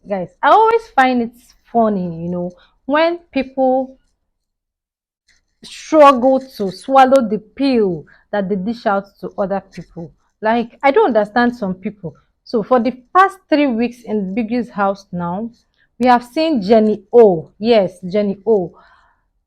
guys, I always find it funny, when people struggle to swallow the pill that they dish out to other people. Like, I don't understand some people. So, for the past 3 weeks in Biggie's house now, we have seen Jenny O. Yes, Jenny O.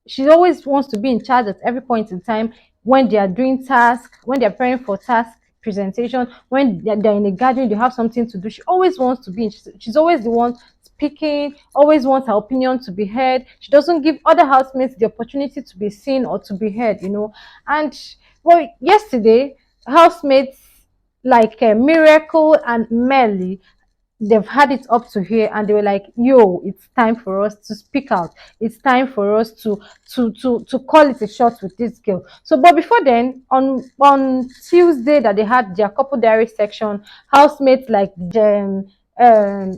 She always wants to be in charge at every point in time when they are doing tasks, when they're preparing for task presentation, when they're in a gathering, they have something to do. She always wants to be in, she's always the one speaking, always wants her opinion to be heard. She doesn't give other housemates the opportunity to be seen or to be heard. And well, yesterday, housemates like Miracle and Melly, they've had it up to here, and they were like, yo, it's time for us to speak out, it's time for us to call it a shot with this girl. So but before then, on Tuesday, that they had their couple diary section, housemates like um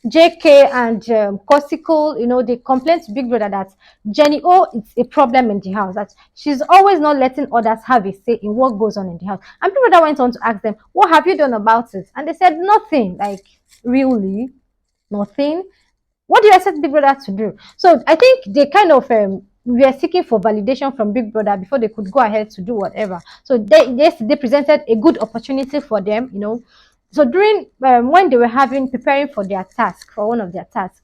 JK and Kosikel, they complained to Big Brother that Jenny O is a problem in the house, that she's always not letting others have a say in what goes on in the house. And Big Brother went on to ask them, what have you done about it? And they said nothing. Like, really? Nothing? What do you expect Big Brother to do? So I think they kind of were seeking for validation from Big Brother before they could go ahead to do whatever. So they presented a good opportunity for them. So during when they were preparing for their task, for one of their tasks,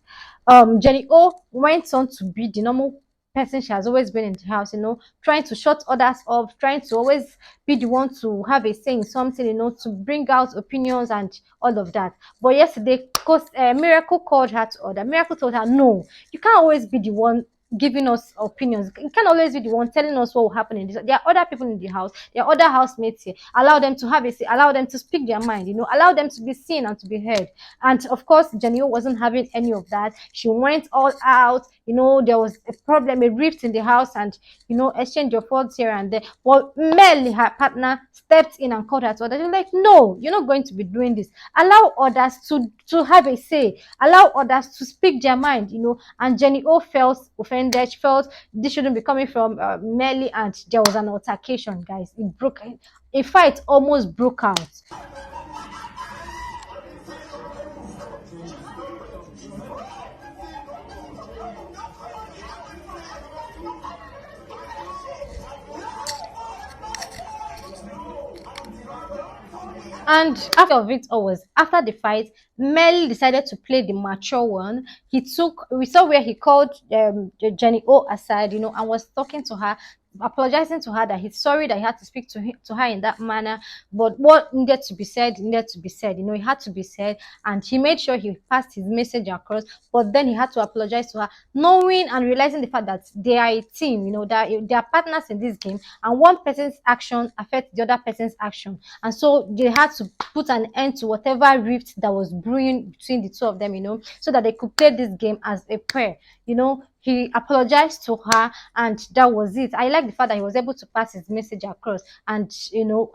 Jenny O went on to be the normal person she has always been in the house, trying to shut others up, trying to always be the one to have a say in something, to bring out opinions and all of that. But yesterday, because Miracle called her to order, Miracle told her, no, you can't always be the one giving us opinions. You can't always be the one telling us what will happen in this. There are other people in the house. There are other housemates here. Allow them to have a say. Allow them to speak their mind. Allow them to be seen and to be heard. And of course, Janio wasn't having any of that. She went all out. There was a problem, a rift in the house, and exchange of words here and there. But Mel, her partner, stepped in and called her to order. They were like, no, you're not going to be doing this. Allow others to have a say. Allow others to speak their mind. And Jenny O felt offended. She felt this shouldn't be coming from Melly, and there was an altercation, guys. It broke. A fight almost broke out. And after of it all was after the fight, Mel decided to play the mature one. We saw where he called Jenny O aside, and was talking to her, apologizing to her that he's sorry that he had to speak to her in that manner. But what needed to be said needed to be said, it had to be said, and he made sure he passed his message across. But then he had to apologize to her, knowing and realizing the fact that they are a team, that they are partners in this game, and one person's action affects the other person's action. And so they had to put an end to whatever rift that was brewing between the two of them, so that they could play this game as a pair. He apologized to her, and that was it. I like the fact that he was able to pass his message across, and still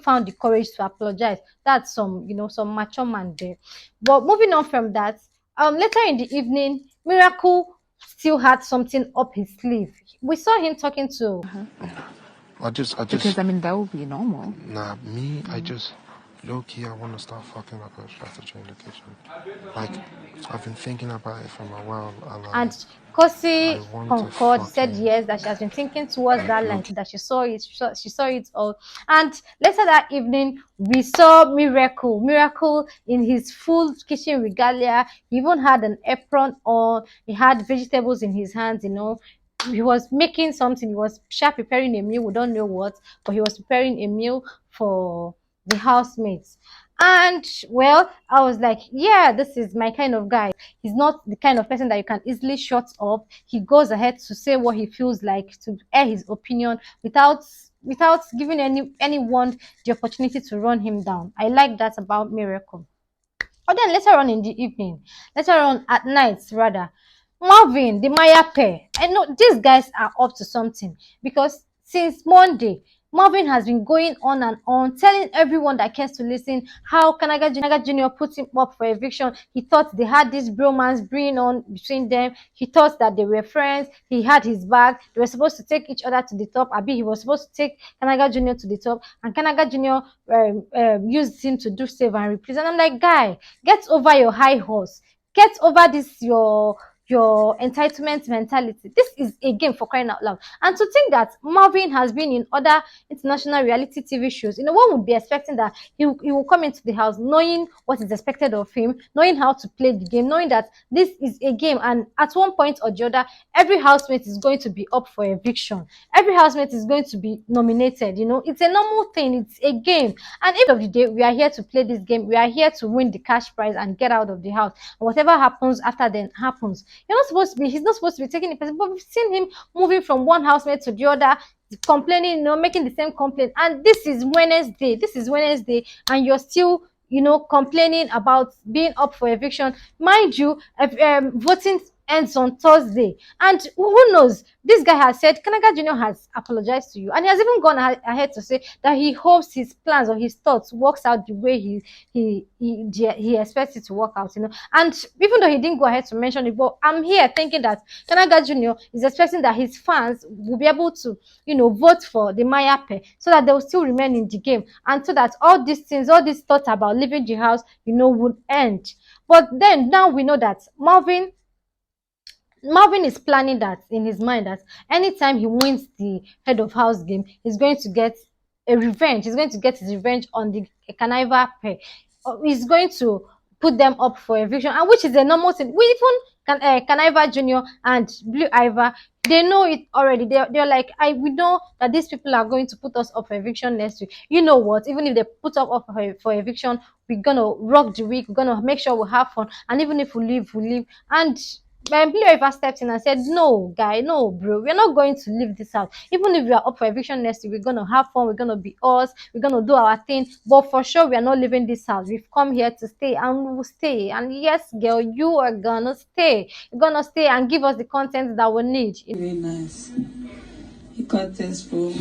found the courage to apologize. That's some mature man there. But moving on from that, later in the evening, Miracle still had something up his sleeve. We saw him talking to. Because I mean that would be normal. Nah, me, I just low key. I want to start fucking like a strategy in the kitchen. Like, I've been thinking about it for a while, And Kosi I want to Concord said fucking- yes, that she has been thinking towards that line, that she saw it, she saw it all. And later that evening, we saw Miracle in his full kitchen regalia. He even had an apron on. He had vegetables in his hands. He was making something. He was preparing a meal. We don't know what, but he was preparing a meal for the housemates. And well, I was like, yeah, this is my kind of guy. He's not the kind of person that you can easily shut up. He goes ahead to say what he feels like, to air his opinion without giving anyone the opportunity to run him down. I like that about Miracle. But then later on in the evening, later on at night rather, Marvin, the Maya pair. I know these guys are up to something, because since Monday, Marvin has been going on and on, telling everyone that cares to listen how Kanaga Jr. put him up for eviction. He thought they had this bromance brewing on between them. He thought that they were friends. He had his back. They were supposed to take each other to the top. Abi, he was supposed to take Kanaga Jr. to the top, and Kanaga Jr. Used him to do save and replace. And I'm like, guy, get over your high horse. Get over this your entitlement mentality. This is a game, for crying out loud. And to think that Marvin has been in other international reality TV shows, one would be expecting that he will come into the house knowing what is expected of him, knowing how to play the game, knowing that this is a game, and at one point or the other, every housemate is going to be up for eviction. Every housemate is going to be nominated. It's a normal thing. It's a game. And at the end of the day, we are here to play this game. We are here to win the cash prize and get out of the house. And whatever happens after then happens. He's not supposed to be taking it personally, but we've seen him moving from one housemate to the other, complaining, making the same complaint. And this is Wednesday. And you're still, complaining about being up for eviction. Mind you, voting ends on Thursday. And who knows? This guy has said, Kanaga Jr. has apologized to you. And he has even gone ahead to say that he hopes his plans or his thoughts works out the way he expects it to work out. And even though he didn't go ahead to mention it, but I'm here thinking that Kanaga Jr. is expecting that his fans will be able to, vote for the Maya pair so that they will still remain in the game. And so that all these things, all these thoughts about leaving the house, would end. But then now we know that Marvin is planning that in his mind, that anytime he wins the head of house game, he's going to get a revenge. He's going to get his revenge on the Canaiva pair. He's going to put them up for eviction, and which is a normal thing. We even Canaiva Junior and Blue Iva, they know it already. They're like, we know that these people are going to put us up for eviction next week. You know what? Even if they put up for eviction, we're gonna rock the week. We're gonna make sure we have fun, and even if we leave, we leave. And Blue Ever stepped in and said, "No, guy, no, bro, we're not going to leave this house. Even if we are up for eviction next week, we're gonna have fun. We're gonna be us. We're gonna do our thing. But for sure, we are not leaving this house. We've come here to stay, and we will stay. And yes, girl, you are gonna stay. You're gonna stay and give us the content that we need." Very nice. You got this, bro.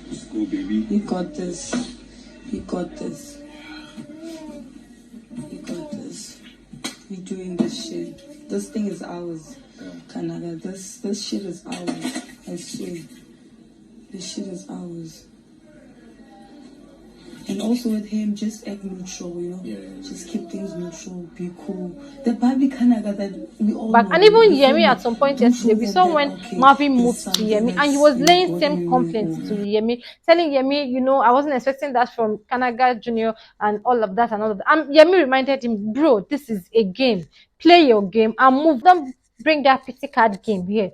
Let's go, baby. You got this. You got this. You got this. We doing this shit. This thing is ours, Canada. This shit is ours. I swear. This shit is ours. And also with him, just act neutral, just keep things neutral, be cool. The public Canada that we all But know, and even Yemi at some point yesterday, we saw when Marvin moved to Yemi, and he was laying same complaints to Yemi, telling Yemi, I wasn't expecting that from Kanaga Junior and all of that and all of that. And Yemi reminded him, bro, this is a game. Play your game and move. Don't bring that pity card game here.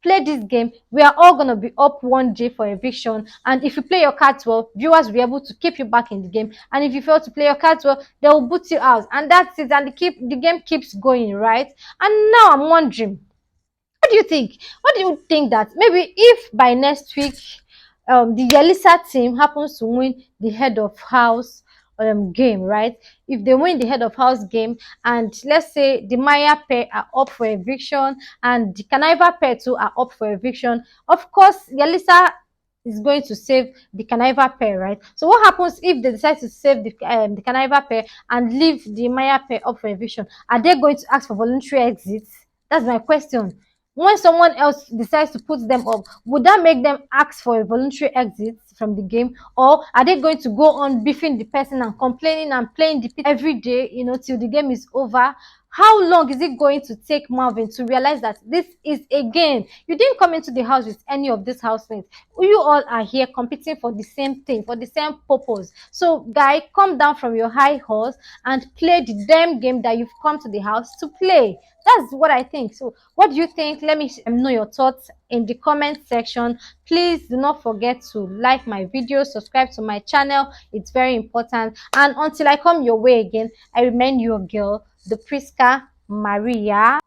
Play this game. We are all going to be up one day for eviction, and if you play your cards well, viewers will be able to keep you back in the game, and if you fail to play your cards well, they will boot you out, and that's it. And the game keeps going, right? And now I'm wondering, what do you think? What do you think that maybe if by next week the Yelisa team happens to win the head of house game, right? If they win the head of house game, and let's say the Maya pair are up for eviction and the Canaiva pair too are up for eviction, of course Yelisa is going to save the Canaiva pair, right? So what happens if they decide to save the Canaiva pair and leave the Maya pair up for eviction? Are they going to ask for voluntary exits? That's my question. When someone else decides to put them up, would that make them ask for a voluntary exit from the game? Or are they going to go on beefing the person and complaining and playing the pit every day, till the game is over? How long is it going to take Marvin to realize that this is a game? You didn't come into the house with any of these housemates. You all are here competing for the same thing, for the same purpose. So, guy, come down from your high horse and play the damn game that you've come to the house to play. That's what I think. So what do you think? Let me know your thoughts in the comment section. Please do not forget to like my video, subscribe to my channel. It's very important. And until I come your way again, I remain your girl, the Priska Maria.